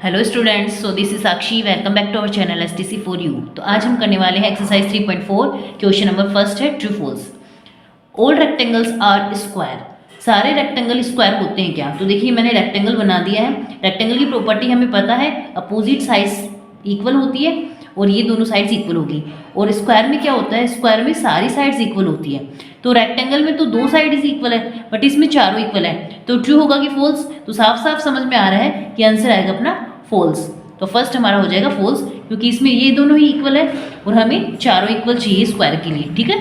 Hello students, so this is Sakshi. Welcome back to our channel STC for you. तो आज हम करने वाले हैं एक्सरसाइज 3.4। क्वेश्चन नंबर फर्स्ट है true false. All rectangles are square. सारे रेक्टेंगल स्क्वायर होते हैं क्या? तो देखिए मैंने रेक्टेंगल बना दिया है। रेक्टेंगल की प्रॉपर्टी हमें पता है, अपोजिट साइड्स इक्वल होती है और ये दोनों साइड्स इक्वल होगी। और स्क्वायर में क्या होता है, स्क्वायर में सारी साइड्स इक्वल होती है। तो रेक्टेंगल में तो दो साइड्स इक्वल है, बट इसमें चारों इक्वल है, तो ट्रू होगा कि फॉल्स? तो साफ साफ समझ में आ रहा है कि आंसर आएगा अपना फॉल्स। तो फर्स्ट हमारा हो जाएगा फॉल्स, क्योंकि इसमें ये दोनों ही इक्वल है और हमें चारों इक्वल चाहिए स्क्वायर के लिए। ठीक है,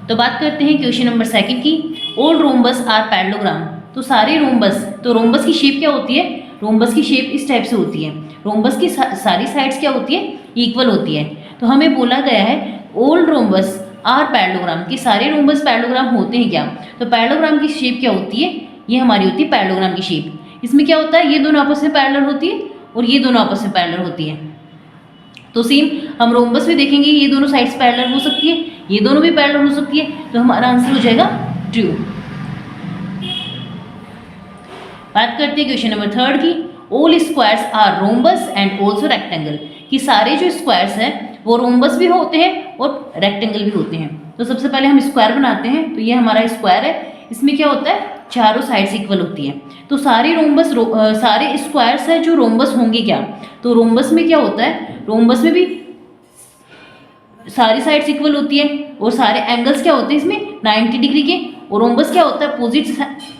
तो बात करते हैं क्वेश्चन नंबर सेकंड की। All rhombus are parallelogram. तो सारे रोम्बस, तो रोम्बस की शेप क्या होती है? रोम्बस की शेप इस टाइप से होती है। रोम्बस की सारी साइड्स क्या होती है? इक्वल होती है। तो हमें बोला गया है ऑल रोम्बस आर पैरेललोग्राम, कि सारे रोम्बस पैरेललोग्राम होते हैं क्या? तो पैरेललोग्राम की शेप क्या होती है? ये हमारी होती है पैरेललोग्राम की शेप। इसमें क्या होता है, ये दोनों आपस में पैरेलल होती है और ये दोनों आपस में पैरेलल होती है। तो सेम हम रोम्बस में देखेंगे, ये दोनों साइड्स पैरेलल हो सकती है, ये दोनों भी पैरेलल हो सकती है। तो हमारा आंसर हो जाएगा ट्रू। बात करते हैं क्वेश्चन नंबर थर्ड की। All squares are rhombus and also rectangle. कि सारे जो स्क्वायर्स हैं वो रोम्बस भी होते हैं और रेक्टेंगल भी होते हैं। तो सबसे पहले हम स्क्वायर बनाते हैं। तो ये हमारा स्क्वायर है, इसमें क्या होता है, चारों साइड्स इक्वल होती है। तो सारे रोम्बस सारे स्क्वायर्स है जो रोम्बस होंगे क्या? तो रोम्बस में क्या होता है, रोम्बस में भी सारी साइड्स इक्वल होती है और सारे एंगल्स क्या होते हैं इसमें 90 डिग्री के। और रोम्बस क्या होता है, अपोजिट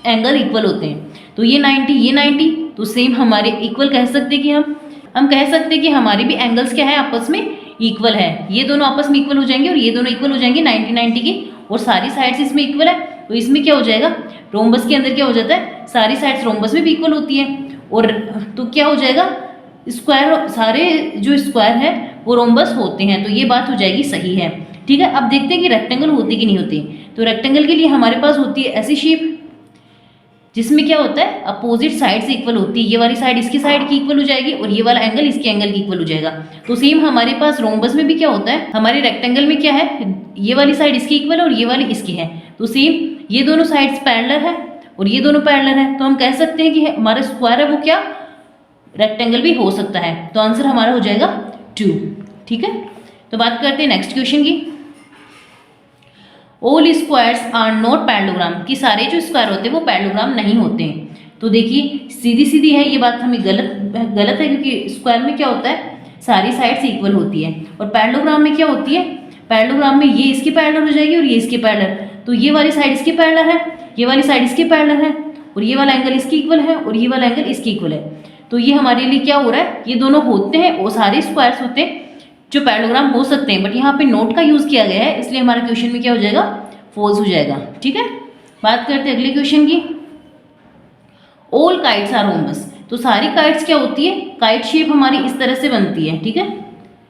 एंगल इक्वल होते हैं। तो ये 90 ये 90, तो सेम हमारे इक्वल कह सकते हैं कि हम कह सकते हैं कि हमारे भी एंगल्स क्या है, आपस में इक्वल है। ये दोनों आपस में इक्वल हो जाएंगे और ये दोनों इक्वल हो जाएंगे 90 के, और सारी साइड्स इसमें इक्वल है। तो इसमें क्या हो जाएगा, रोम्बस के अंदर क्या हो जाता है, सारी साइड्स रोम्बस में भी इक्वल होती है। और तो क्या हो जाएगा, स्क्वायर, सारे जो स्क्वायर है वो रोम्बस होते हैं। तो ये बात हो जाएगी सही है। ठीक है, अब देखते हैं कि रेक्टेंगल होती कि नहीं होती। तो रेक्टेंगल के लिए हमारे पास होती है ऐसी शेप जिसमें क्या होता है, अपोजिट साइड से इक्वल होती है। ये वाली साइड इसकी साइड की इक्वल हो जाएगी और ये वाला एंगल इसके एंगल की इक्वल हो जाएगा। तो सेम हमारे पास रोम्बस में भी क्या होता है, हमारे रेक्टेंगल में क्या है, ये वाली साइड इसकी इक्वल है और ये वाली इसकी है। तो सेम ये दोनों साइड्स पैरेलल है और ये दोनों पैरेलल है। तो हम कह सकते हैं कि हमारा स्क्वायर है वो क्या, रेक्टेंगल भी हो सकता है। तो आंसर हमारा हो जाएगा 2। ठीक है, तो बात करते हैं नेक्स्ट क्वेश्चन की। All squares are not parallelogram. कि सारे जो स्क्वायर होते हैं वो पैरेललोग्राम नहीं होते हैं। तो देखिए सीधी सीधी है ये बात, हमें गलत है, क्योंकि स्क्वायर में क्या होता है, सारी साइड्स इक्वल होती है। और पैरेललोग्राम में क्या होती है, पैरेललोग्राम में ये इसकी पैरेलल हो जाएगी और ये इसकी पैरेलल। तो ये वाली साइड इसकी पैरेलल है, ये वाली साइड इसकी पैरेलल है, और ये वाला एंगल इसकी इक्वल है और ये वाला एंगल इसकी इक्वल है। तो ये हमारे लिए क्या हो रहा है, ये दोनों होते हैं और सारे स्क्वायर्स होते हैं जो पैरेललोग्राम हो सकते हैं, बट यहाँ पे नोट का यूज किया गया है, इसलिए हमारे क्वेश्चन में क्या हो जाएगा, फॉल्स हो जाएगा। ठीक है, बात करते हैं अगले क्वेश्चन की। All kites are rhombus. तो सारी काइट्स क्या होती है, काइट शेप हमारी इस तरह से बनती है। ठीक है,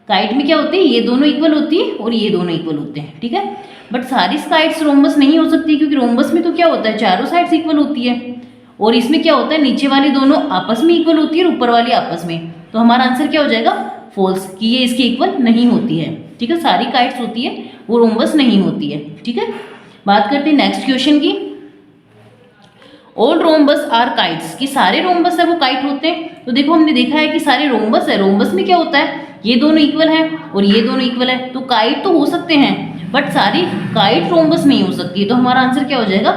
काइट में क्या होती है, ये दोनों इक्वल होती है और ये दोनों इक्वल होते हैं। ठीक है, बट सारी काइट्स रोम्बस नहीं हो सकती, क्योंकि रोम्बस में तो क्या होता है, चारों साइड्स इक्वल होती है और इसमें क्या होता है, नीचे वाली दोनों आपस में इक्वल होती है और ऊपर वाली आपस में। तो हमारा आंसर क्या हो जाएगा, फॉल्स, कि ये इसके इक्वल नहीं होती है। ठीक है, सारी काइट्स होती है वो रोम्बस नहीं होती है। ठीक है, बात करते हैं नेक्स्ट क्वेश्चन की। All rhombus are kites. कि सारे रोम्बस है वो काइट होते हैं। तो देखो हमने देखा है कि सारे रोम्बस है, रोम्बस में क्या होता है, ये दोनों इक्वल है और ये दोनों इक्वल है। तो काइट तो हो सकते हैं, बट सारी काइट रोम्बस नहीं हो सकती। तो हमारा आंसर क्या हो जाएगा,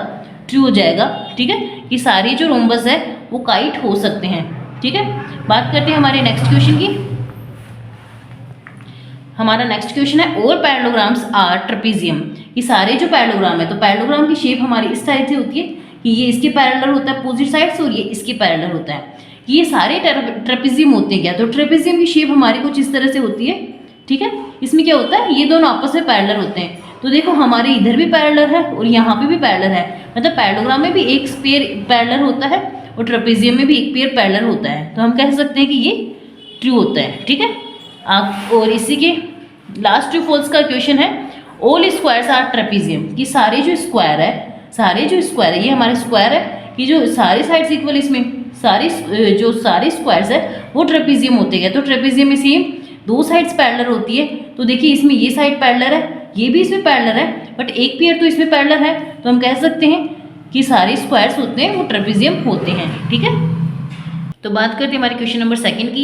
ट्रू हो जाएगा। ठीक है, कि सारी जो रोम्बस है वो काइट हो सकते हैं। ठीक है, बात करते हैं हमारे नेक्स्ट क्वेश्चन की। हमारा नेक्स्ट क्वेश्चन है ऑल पैरेललोग्राम्स आर ट्रेपेजियम। कि सारे जो पैरेललोग्राम है, तो पैरेललोग्राम की शेप हमारी इस टाइप से होती है कि ये इसके पैरेलल होता है अपोजिट साइड से और ये इसके पैरेलल होता है। ये सारे ट्रेपेजियम होते हैं क्या? तो ट्रेपेजियम की शेप हमारी कुछ इस तरह से होती है। ठीक है, इसमें क्या होता है, ये दोनों आपस में पैरेलल होते हैं। तो देखो हमारे इधर भी पैरेलल है और यहाँ पे भी पैरेलल है, मतलब पैरेललोग्राम में भी एक पेयर पैरेलल होता है और ट्रेपेजियम में भी एक पेयर पैरेलल होता है। तो हम कह सकते हैं कि ये ट्रू होता है। ठीक है, और इसी के लास्ट ट्रू फॉल्स का क्वेश्चन है ऑल स्क्वायर्स आर ट्रेपेजियम। कि सारे जो स्क्वायर है, ये हमारे स्क्वायर है कि जो सारे साइड्स इक्वल, इसमें सारे स्क्वायर्स है वो ट्रेपेजियम होते हैं। तो ट्रेपेजियम में सेम दो साइड्स पैरेलल होती है। तो देखिए इसमें ये साइड पैरेलल है, ये भी इसमें पैरेलल है, बट एक पेयर तो इसमें पैरेलल है। तो हम कह सकते हैं कि सारे स्क्वायर्स होते हैं वो ट्रेपेजियम होते हैं। ठीक है, तो बात करते हैं हमारे क्वेश्चन नंबर सेकंड की।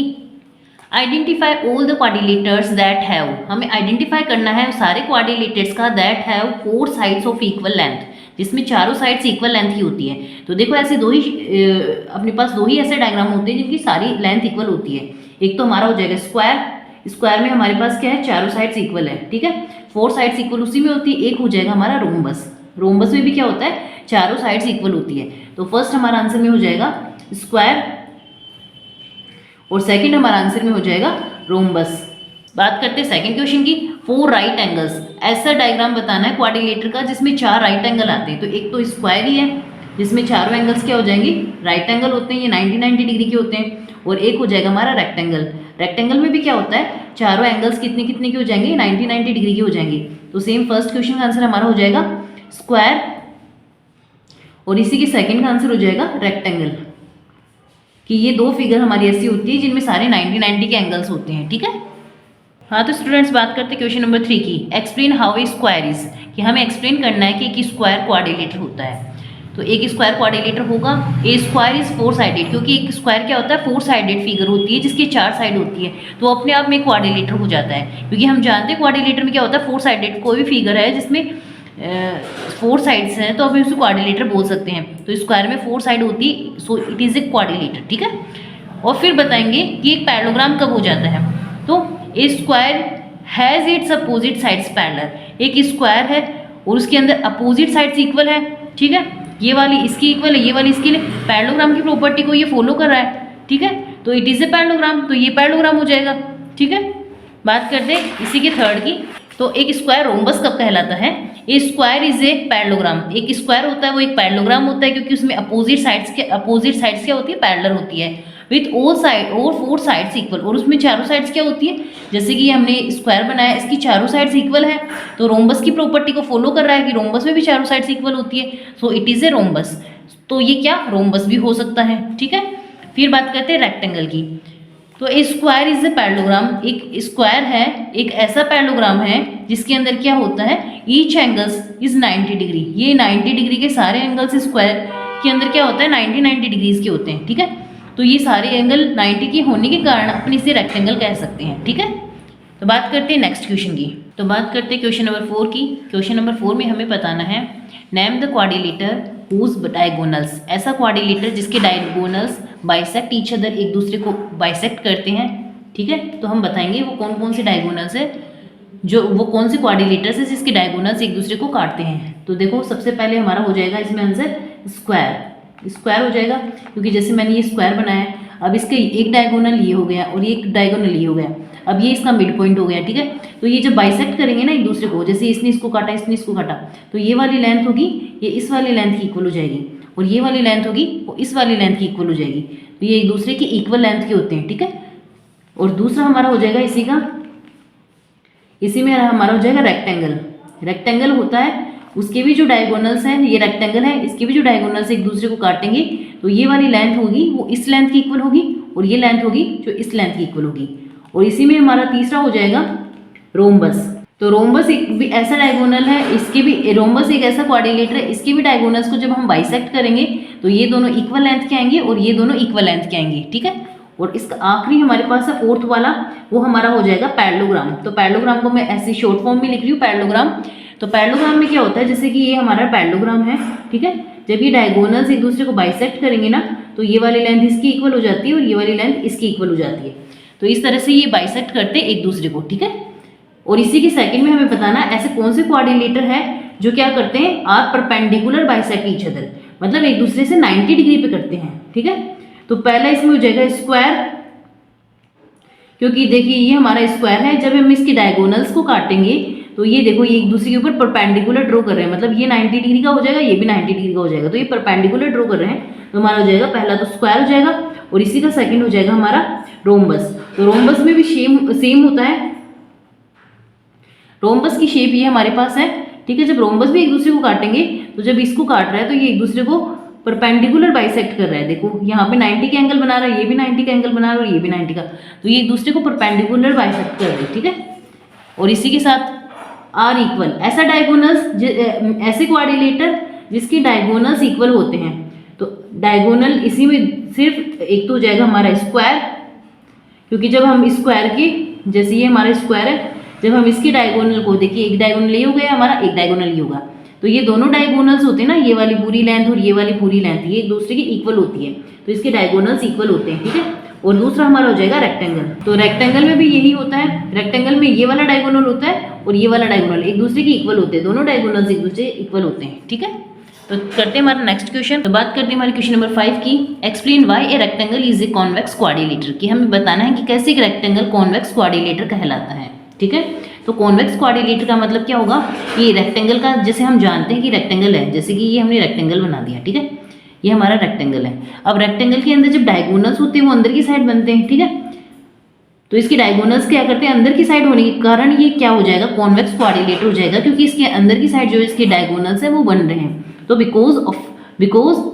Identify all the quadrilaterals that have, हमें आइडेंटिफाई करना है सारे क्वाड्रिलेटर्स का that have 4 sides of equal length, जिसमें चारों साइड्स इक्वल लेंथ की होती है। तो देखो ऐसे अपने पास दो ही ऐसे डायग्राम होते हैं जिनकी सारी लेंथ इक्वल होती है। एक तो हमारा हो जाएगा स्क्वायर, स्क्वायर में हमारे पास क्या है, चारों साइड्स इक्वल है, ठीक है, 4 साइड्स इक्वल उसी में होती है। एक हो जाएगा हमारा रोम्बस, रोम्बस में भी क्या होता है, चारों साइड्स इक्वल होती है। तो फर्स्ट हमारा आंसर में हो जाएगा स्क्वायर और सेकंड हमारा आंसर में हो जाएगा रोम्बस। बात करते हैं सेकंड क्वेश्चन की। 4 राइट एंगल्स, ऐसा डायग्राम बताना है क्वाड्रिलेटर का जिसमें 4 राइट एंगल आते हैं। तो एक तो स्क्वायर ही है जिसमें चारों एंगल्स क्या हो जाएंगे, राइट एंगल होते हैं, ये 90 डिग्री के होते हैं। और एक हो जाएगा हमारा रेक्टेंगल, रेक्टेंगल में भी क्या होता है, चारों एंगल्स कितने कितने के हो जाएंगे, 90 डिग्री के हो जाएंगे। तो सेम फर्स्ट क्वेश्चन का आंसर हमारा हो जाएगा स्क्वायर और इसी के सेकंड का आंसर हो जाएगा रेक्टेंगल, कि ये दो फिगर हमारी ऐसी होती है जिनमें सारे 90 के एंगल्स होते हैं, ठीक है। हाँ तो स्टूडेंट्स बात करते हैं क्वेश्चन नंबर 3 की। Explain how a square is, कि हमें एक्सप्लेन करना है कि एक स्क्वायर क्वाड्रिलेटर होता है। तो एक स्क्वायर क्वाड्रिलेटर होगा, ए स्क्वायर इज 4 साइडेड, क्योंकि एक स्क्वायर क्या होता है, 4 साइडेड फिगर होती है जिसकी 4 साइड होती है, तो अपने आप में क्वाड्रिलेटर हो जाता है। क्योंकि हम जानते हैं क्वाड्रिलेटर में क्या होता है, 4 साइडेड कोई भी फिगर है जिसमें 4 साइड्स हैं तो अभी उसे क्वाड्रिलेटर बोल सकते हैं। तो स्क्वायर में 4 साइड होती है, so it is a quadrilateral, ठीक है। और फिर बताएंगे कि एक पैरेललोग्राम कब हो जाता है। तो a square has its opposite sides parallel, एक स्क्वायर है और उसके अंदर अपोजिट साइड्स इक्वल है, ठीक है, ये वाली इसकी इक्वल है, ये वाली इसकी, पैरेललोग्राम की प्रॉपर्टी को ये फॉलो कर रहा है, ठीक है। तो इट इज़ ए पैरेललोग्राम, तो ये पैरेललोग्राम हो जाएगा, ठीक है। बात करते हैं इसी के थर्ड की। तो एक स्क्वायर रोम्बस कब कहलाता है, ए स्क्वायर इज ए पैरेललोग्राम, एक स्क्वायर होता है वो एक पैरेललोग्राम होता है क्योंकि उसमें अपोजिट साइड्स क्या होती है, पैरेलल होती है, विथ ऑल साइड और 4 साइड्स इक्वल, और उसमें चारों साइड्स क्या होती है, जैसे कि हमने स्क्वायर बनाया इसकी चारों साइड्स इक्वल है, तो रोम्बस की प्रॉपर्टी को फॉलो कर रहा है कि रोम्बस में भी चारों साइड्स इक्वल होती है, so it is a rhombus. तो ये क्या रोम्बस भी हो सकता है, ठीक है। फिर बात करते हैं रेक्टेंगल की। तो a square is a parallelogram, एक स्क्वायर है, एक ऐसा पैरेललोग्राम है जिसके अंदर क्या होता है, ईच एंगल्स इज 90 डिग्री, ये 90 डिग्री के सारे एंगल्स स्क्वायर के अंदर क्या होता है, 90 डिग्रीज के होते हैं, ठीक है। तो ये सारे एंगल 90 के होने के कारण अपन इसे रेक्टेंगल कह सकते हैं, ठीक है। तो बात करते हैं नेक्स्ट क्वेश्चन की। तो बात करते हैं क्वेश्चन नंबर 4 की। क्वेश्चन नंबर 4 में हमें बताना है name the quadrilateral whose diagonals, ऐसा क्वाड्रिलेटर जिसके डायगोनल्स बाइसेक्ट ईच अदर, एक दूसरे को बाइसेक्ट करते हैं, ठीक है। तो हम बताएंगे वो कौन कौन से डायगोनल्स है, जो वो कौन से क्वाड्रिलेटर्स है जिसके डायगोनल्स एक दूसरे को काटते हैं। तो देखो सबसे पहले हमारा हो जाएगा इसमें आंसर स्क्वायर, स्क्वायर हो जाएगा क्योंकि जैसे मैंने ये स्क्वायर बनाया है, अब इसका एक डायगोनल ये हो गया और एक डायगोनल ये हो गया, अब ये इसका मिड पॉइंट हो गया, ठीक है। तो ये जब बाइसेक्ट करेंगे ना एक दूसरे को, जैसे इसने इसको काटा इसने इसको काटा, तो ये वाली लेंथ होगी ये इस वाली लेंथ की इक्वल हो जाएगी और ये वाली लेंथ होगी वो इस वाली लेंथ की इक्वल हो जाएगी। तो ये एक दूसरे की इक्वल लेंथ के होते हैं, ठीक है। और दूसरा हमारा हो जाएगा इसी में हमारा हो जाएगा रेक्टेंगल, रेक्टेंगल होता है उसके भी जो डायगोनल्स हैं, ये रेक्टेंगल है, इसके भी जो डायगोनल्स एक दूसरे को काटेंगे तो ये वाली लेंथ होगी वो इस लेंथ की इक्वल होगी और ये लेंथ होगी जो इस लेंथ की इक्वल होगी। और इसी में हमारा तीसरा हो जाएगा रोम्बस। तो रोम्बस एक भी ऐसा डायगोनल है, इसके भी रोम्बस एक ऐसा क्वाड्रिलेटर है, इसके भी डायगोनल्स को जब हम बाइसेक्ट करेंगे तो ये दोनों इक्वल लेंथ के आएंगे और ये दोनों इक्वल लेंथ के आएंगे, ठीक है। और इसका आखिरी हमारे पास है फोर्थ वाला, वो हमारा हो जाएगा पैरेललोग्राम। तो पैरेललोग्राम को मैं ऐसे शॉर्ट फॉर्म में लिख रही हूँ पैरेललोग्राम। तो पैरेललोग्राम में क्या होता है, जैसे कि ये हमारा पैरेललोग्राम है, ठीक है। जब ये डायगोनल्स एक दूसरे को बाइसेक्ट करेंगे ना तो ये वाली लेंथ इसकी इक्वल हो जाती है और ये वाली लेंथ इसकी इक्वल हो जाती है। तो इस तरह से ये बाइसेक्ट करते हैं एक दूसरे को, ठीक है। और इसी के सेकंड में हमें बताना ऐसे कौन से क्वाड्रिलेटर है जो क्या करते हैं, are perpendicular bisect each other, मतलब एक दूसरे से 90 डिग्री पे करते हैं, ठीक है। तो पहला इसमें हो जाएगा स्क्वायर, क्योंकि देखिए ये हमारा स्क्वायर है, जब हम इसके डायगोनल्स को काटेंगे तो ये देखो ये एक दूसरे के ऊपर परपेंडिकुलर ड्रॉ कर रहे हैं, मतलब ये 90 डिग्री का हो जाएगा, ये भी 90 डिग्री का हो जाएगा, तो ये परपेंडिकुलर ड्रॉ कर रहे हैं। तो हमारा हो जाएगा पहला तो स्क्वायर हो जाएगा और इसी का सेकंड हो जाएगा हमारा रोम्बस। तो रोम्बस में भी सेम होता है, रोम्बस की शेप ये हमारे पास है, ठीक है। जब रोम्बस भी एक दूसरे को काटेंगे तो जब इसको काट रहा है तो ये एक दूसरे को परपेंडिकुलर बाइसेक्ट कर रहा है, देखो यहाँ पे 90 का एंगल बना रहा है, ये भी 90 का एंगल बना रहा है और ये भी 90 का, तो ये एक दूसरे को परपेंडिकुलर बाइसेक्ट कर रहे हैं, ठीक है। और इसी के साथ आर इक्वल, ऐसा डायगोनल्स ऐसे क्वाड्रिलेटर जिसके डायगोनल्स इक्वल होते हैं, तो डायगोनल इसी में सिर्फ एक तो हो जाएगा हमारा स्क्वायर, क्योंकि जब हम स्क्वायर की, जैसे ये हमारा स्क्वायर है, जब हम इसकी डायगोनल को देखिए, एक डायगोनल ये हो गया हमारा, एक डायगोनल ये होगा, तो ये दोनों डायगोनल्स होते हैं ना, ये वाली पूरी लेंथ और ये वाली पूरी लेंथ, ये एक दूसरे की इक्वल होती है, तो इसके डायगोनल्स इक्वल होते हैं, ठीक है। और दूसरा हमारा हो जाएगा रेक्टेंगल, तो रेक्टेंगल में भी यही होता है, रेक्टेंगल में ये वाला डायगोनल होता है और ये वाला डायगोनल एक दूसरे की इक्वल होते हैं, दोनों डायगोनल्स एक दूसरे इक्वल होते हैं, ठीक है। तो करते हैं हमारा नेक्स्ट क्वेश्चन। तो बात करते हैं हमारे क्वेश्चन नंबर 5 की। Explain why a rectangle is a convex quadrilateral, कि हमें बताना है कि कैसे एक रेक्टेंगल कॉन्वेक्स क्वाड्रिलेटर कहलाता है, ठीक है। तो कॉन्वेक्स क्वाड्रिलेटर का मतलब क्या होगा, ये रेक्टेंगल का, जैसे हम जानते हैं कि रेक्टेंगल है, जैसे कि ये हमने रेक्टेंगल बना दिया, ठीक है, ये हमारा रेक्टेंगल है। अब रेक्टेंगल के अंदर जब डायगोनल्स होते हैं वो अंदर की साइड बनते हैं, ठीक है, तो इसके डायगोनल्स क्या करते हैं, अंदर की साइड होने के कारण ये क्या हो जाएगा, कॉन्वेक्स क्वाड्रिलेटर हो जाएगा, क्योंकि इसके अंदर की साइड जो इसके डायगोनल्स है वो बन रहे हैं। तो because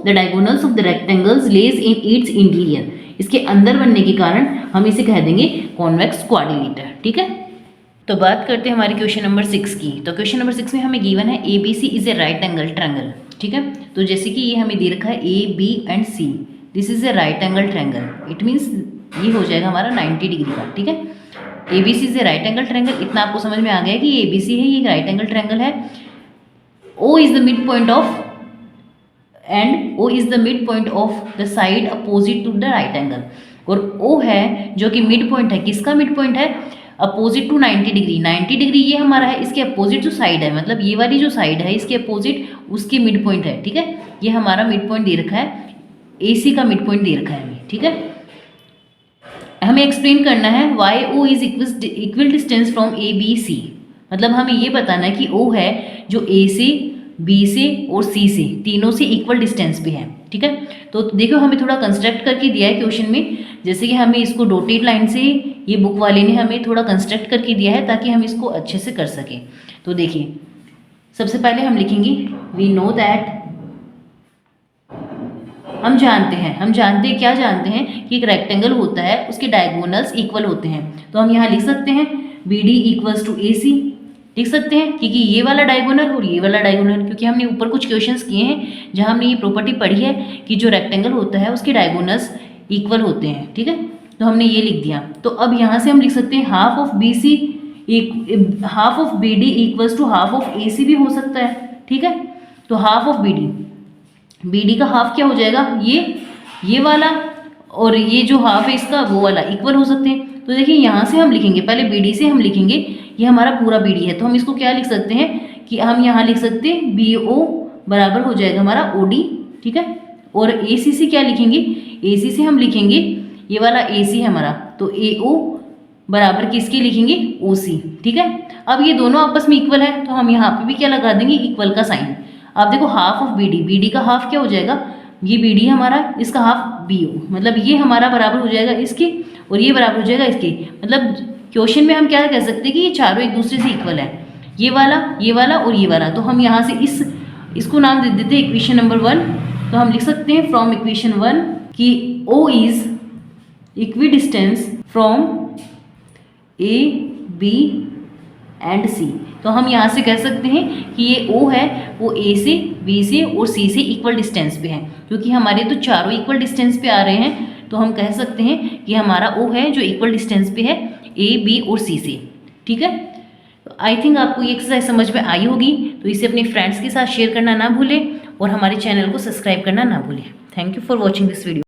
the diagonals of the rectangles lies in its interior, इसके अंदर बनने के कारण हम इसे कह देंगे कॉन्वेक्स क्वाड्रिलेटर, ठीक है। तो बात करते हैं हमारे क्वेश्चन नंबर 6 की। तो क्वेश्चन नंबर 6 में हमें गिवन है A B C is a right angle triangle, ठीक है। तो जैसे कि ये हमें दे रखा है A B and C, this is a right angle triangle, it means ये हो जाएगा हमारा 90 डिग्री का, ठीक है। A B C is a right angle triangle, इतना आपको समझ में आ गया कि ए बी सी है, ये राइट एंगल ट्रायंगल है। O is the mid point of and O is the mid point of the side opposite to the right angle, और O है जो कि मिड पॉइंट है, किसका मिड पॉइंट है, अपोजिट टू 90 डिग्री, 90 डिग्री ये हमारा है, इसके अपोजिट जो साइड है, मतलब ये वाली जो साइड है इसके अपोजिट उसके मिड पॉइंट है, ठीक है। ये हमारा मिड पॉइंट दे रखा है, AC का मिड पॉइंट दे रखा है हमें, ठीक है। हमें एक्सप्लेन करना है why O is equal distance from ABC, मतलब हमें ये बताना है कि O है जो A से, B से और C से, तीनों से इक्वल डिस्टेंस पे है, ठीक है। तो देखो हमें थोड़ा कंस्ट्रक्ट करके दिया है क्वेश्चन में, जैसे कि हमें इसको डॉटेड लाइन से, ये बुक वाले ने हमें थोड़ा कंस्ट्रक्ट करके दिया है ताकि हम इसको अच्छे से कर सकें। तो देखिए सबसे पहले हम लिखेंगे वी नो दैट, हम जानते हैं क्या जानते हैं कि एक रेक्टेंगल होता है उसके डायगोनल्स इक्वल होते हैं, तो हम यहाँ लिख सकते हैं BD इक्वल्स टू AC, लिख सकते हैं क्योंकि ये वाला डायगोनल और ये वाला डायगोनल, क्योंकि हमने ऊपर कुछ क्वेश्चंस किए हैं जहां हमने ये प्रॉपर्टी पढ़ी है कि जो रेक्टेंगल होता है उसके डायगोनल्स इक्वल होते हैं, ठीक है। तो हमने ये लिख दिया। तो अब यहाँ से हम लिख सकते हैं half of BD equals to half of AC भी हो सकता है, ठीक है। तो हाफ ऑफ BD का हाफ क्या हो जाएगा, ये वाला, और ये जो हाफ है इसका वो वाला इक्वल हो सकते हैं। तो देखिए यहाँ से हम लिखेंगे, पहले BD से हम लिखेंगे, ये हमारा पूरा BD है, तो हम इसको क्या लिख सकते हैं कि हम यहाँ लिख सकते हैं BO बराबर हो जाएगा हमारा OD, ठीक है। और AC से क्या लिखेंगे, AC से हम लिखेंगे ये वाला AC है हमारा, तो AO बराबर किसके लिखेंगे, OC, ठीक है। अब ये दोनों आपस में इक्वल है, तो हम यहाँ पे भी क्या लगा देंगे, इक्वल का साइन। अब देखो हाफ ऑफ BD का हाफ क्या हो जाएगा, ये BD हमारा, इसका हाफ BO, मतलब ये हमारा बराबर हो जाएगा इसके और ये बराबर हो जाएगा इसके। मतलब क्वेश्चन में हम क्या कह सकते हैं कि ये चारों एक दूसरे से इक्वल है, ये वाला और ये वाला। तो हम यहाँ से इसको नाम दे देते हैं इक्वेशन नंबर 1। तो हम लिख सकते हैं फ्रॉम इक्वेशन 1 कि O is equi distance from A, B and C। तो हम यहाँ से कह सकते हैं कि ये O है वो A से, B से और C से इक्वल डिस्टेंस पे है, क्योंकि हमारे तो चारों इक्वल डिस्टेंस पे आ रहे हैं, तो हम कह सकते हैं कि हमारा O है जो इक्वल डिस्टेंस पे है A, B और C से, ठीक है। आई थिंक आपको ये एक्सरसाइज समझ में आई होगी, तो इसे अपने फ्रेंड्स के साथ शेयर करना ना भूलें और हमारे चैनल को सब्सक्राइब करना ना भूलें। Thank you for watching this video.